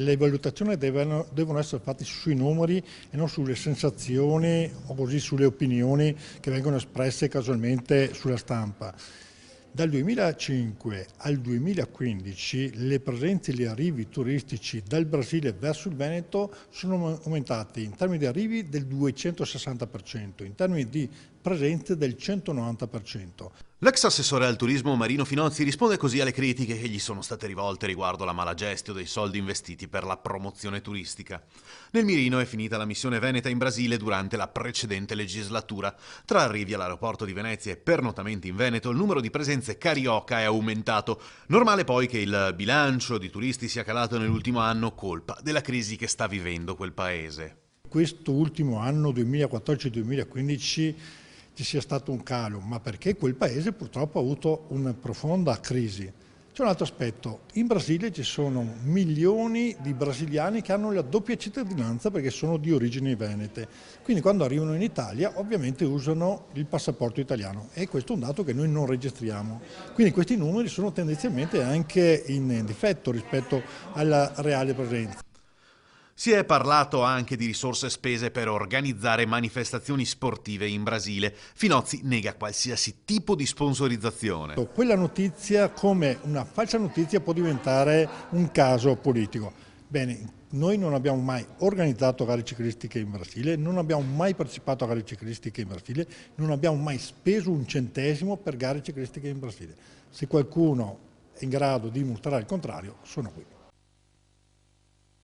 Le valutazioni devono essere fatte sui numeri e non sulle sensazioni o così sulle opinioni che vengono espresse casualmente sulla stampa. Dal 2005 al 2015 le presenze e gli arrivi turistici dal Brasile verso il Veneto sono aumentati in termini di arrivi del 260%, in termini di presenze del 190%. L'ex assessore al turismo Marino Finozzi risponde così alle critiche che gli sono state rivolte riguardo la mala gestio dei soldi investiti per la promozione turistica. Nel mirino è finita la missione veneta in Brasile durante la precedente legislatura. Tra arrivi all'aeroporto di Venezia e pernottamenti in Veneto il numero di presenze carioca è aumentato. Normale poi che il bilancio di turisti sia calato nell'ultimo anno, colpa della crisi che sta vivendo quel paese. Questo ultimo anno 2014-2015 ci sia stato un calo, ma perché quel paese purtroppo ha avuto una profonda crisi. C'è un altro aspetto, in Brasile ci sono milioni di brasiliani che hanno la doppia cittadinanza perché sono di origini venete, quindi quando arrivano in Italia ovviamente usano il passaporto italiano e questo è un dato che noi non registriamo, quindi questi numeri sono tendenzialmente anche in difetto rispetto alla reale presenza. Si è parlato anche di risorse spese per organizzare manifestazioni sportive in Brasile. Finozzi nega qualsiasi tipo di sponsorizzazione. Quella notizia, come una falsa notizia, può diventare un caso politico. Bene, noi non abbiamo mai organizzato gare ciclistiche in Brasile, non abbiamo mai partecipato a gare ciclistiche in Brasile, non abbiamo mai speso un centesimo per gare ciclistiche in Brasile. Se qualcuno è in grado di dimostrare il contrario, sono qui.